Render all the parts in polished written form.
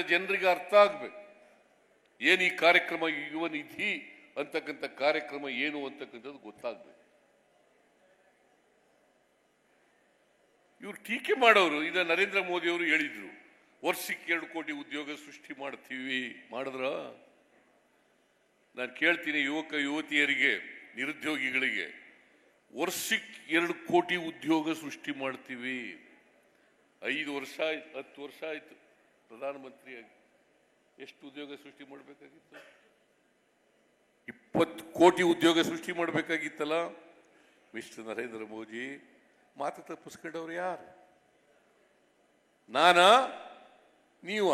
ರಾಜ್ಯದ ಜನರಿಗೆ ಅರ್ಥ ಆಗ್ಬೇಕು. ಏನು ಈ ಕಾರ್ಯಕ್ರಮ, ಯುವ ನಿಧಿ ಅಂತಕ್ಕಂಥ ಕಾರ್ಯಕ್ರಮ ಏನು ಅಂತಕ್ಕಂಥದ್ದು ಗೊತ್ತಾಗ್ಬೇಕು. ಇವ್ರು ಟೀಕೆ ಮಾಡೋರು. ಈಗ ನರೇಂದ್ರ ಮೋದಿ ಅವರು ಹೇಳಿದ್ರು, ವರ್ಷಕ್ಕೆ 2 ಕೋಟಿ ಉದ್ಯೋಗ ಸೃಷ್ಟಿ ಮಾಡ್ತೀವಿ. ಮಾಡಿದ್ರ? ನಾನು ಕೇಳ್ತೀನಿ ಯುವಕ ಯುವತಿಯರಿಗೆ, ನಿರುದ್ಯೋಗಿಗಳಿಗೆ, ವರ್ಷಕ್ಕೆ 2 ಕೋಟಿ ಉದ್ಯೋಗ ಸೃಷ್ಟಿ ಮಾಡ್ತೀವಿ. 5 ವರ್ಷ ಆಯ್ತು, 10 ವರ್ಷ ಆಯ್ತು ಪ್ರಧಾನಮಂತ್ರಿಯಾಗಿ. ಎಷ್ಟು ಉದ್ಯೋಗ ಸೃಷ್ಟಿ ಮಾಡಬೇಕಾಗಿತ್ತು? 20 ಕೋಟಿ ಉದ್ಯೋಗ ಸೃಷ್ಟಿ ಮಾಡಬೇಕಾಗಿತ್ತಲ್ಲ. ಮಿಸ್ಟರ್ ನರೇಂದ್ರ ಮೋದಿ, ಮಾತು ತಪ್ಪಿಸ್ಕೊಂಡವ್ರು ಯಾರು? ನಾನಾ ನೀವ?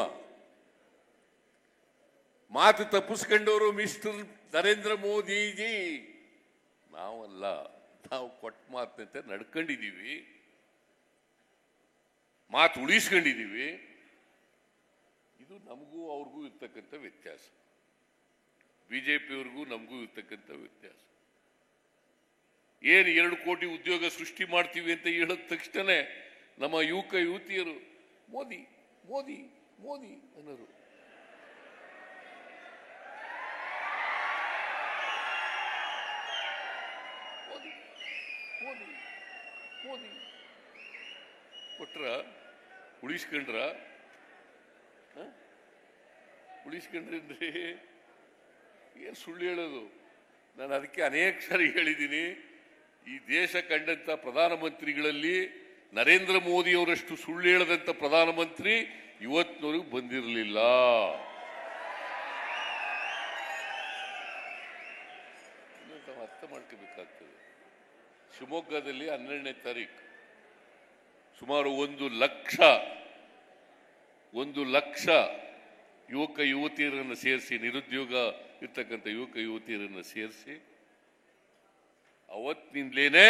ಮಾತು ತಪ್ಪಿಸ್ಕೊಂಡವರು ಮಿಸ್ಟರ್ ನರೇಂದ್ರ ಮೋದಿಜಿ, ನಾವಲ್ಲ. ನಾವು ಕೊಟ್ಟ ಮಾತಿನಂತೆ ನಡ್ಕೊಂಡಿದ್ದೀವಿ, ಮಾತು ಉಳಿಸ್ಕೊಂಡಿದ್ದೀವಿ. ಇದು ನಮಗೂ ಅವ್ರಿಗೂ ಇರ್ತಕ್ಕಂಥ ವ್ಯತ್ಯಾಸ, ಬಿಜೆಪಿಯವ್ರಿಗೂ ನಮಗೂ ಇರ್ತಕ್ಕಂಥ ವ್ಯತ್ಯಾಸ. ಏನು 2 ಕೋಟಿ ಉದ್ಯೋಗ ಸೃಷ್ಟಿ ಮಾಡ್ತೀವಿ ಅಂತ ಹೇಳಿದ ತಕ್ಷಣ ನಮ್ಮ ಯುವಕ ಯುವತಿಯರು ಮೋದಿ ಮೋದಿ ಮೋದಿ ಅನ್ನೋರು. ಮೋದಿ ಮೋದಿ ಮೋದಿ ಕೊಟ್ರ? ಉಳಿಸ್ಕೊಂಡ್ರ? ಉಳಿಸ್ಕೊಂಡ್ರಿ? ಏನು ಸುಳ್ಳು ಹೇಳೋದು? ನಾನು ಅದಕ್ಕೆ ಅನೇಕ ಸಾರಿ ಹೇಳಿದ್ದೀನಿ, ಈ ದೇಶ ಕಂಡಂತ ಪ್ರಧಾನಮಂತ್ರಿಗಳಲ್ಲಿ ನರೇಂದ್ರ ಮೋದಿಯವರಷ್ಟು ಸುಳ್ಳು ಹೇಳದಂತ ಪ್ರಧಾನಮಂತ್ರಿ ಇವತ್ತಿನವರೆಗೂ ಬಂದಿರಲಿಲ್ಲ. ನಾವು ಅರ್ಥ ಮಾಡ್ಕೋಬೇಕಾಗ್ತದೆ. ಶಿವಮೊಗ್ಗದಲ್ಲಿ 12ನೇ ತಾರೀಕು ಸುಮಾರು 1 ಲಕ್ಷ ಯುವಕ ಯುವತಿಯರನ್ನು ಸೇರಿಸಿ, ನಿರುದ್ಯೋಗ ಇರ್ತಕ್ಕಂಥ ಯುವಕ ಯುವತಿಯರನ್ನು ಸೇರಿಸಿ, ಅವತ್ತಿನಿಂದಲೇನೆ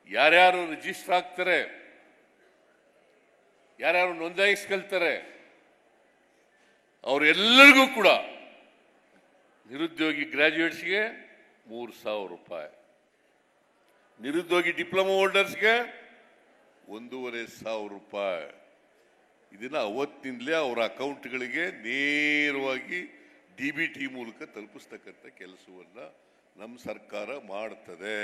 ಯಾರ್ಯಾರು ರಿಜಿಸ್ಟರ್ ಆಗ್ತಾರೆ, ಯಾರ್ಯಾರು ನೋಂದಾಯಿಸ್ಕೊಳ್ತಾರೆ, ಅವರೆಲ್ಲರಿಗೂ ಕೂಡ ನಿರುದ್ಯೋಗಿ ಗ್ರಾಜ್ಯುಯೇಟ್ಸ್ಗೆ 3,000 ರೂಪಾಯಿ, ನಿರುದ್ಯೋಗಿ ಡಿಪ್ಲೊಮಾ ಹೋಲ್ಡರ್ಸ್ಗೆ 1,500 ರೂಪಾಯಿ. ಇದನ್ನ ಅವತ್ತಿನಿಂದಲೇ ಅವರ ಅಕೌಂಟ್ಗಳಿಗೆ ನೇರವಾಗಿ DBT ಮೂಲಕ ತಲುಪಿಸ್ತಕ್ಕಂಥ ಕೆಲಸವನ್ನ ನಮ್ಮ ಸರ್ಕಾರ ಮಾಡ್ತದೆ.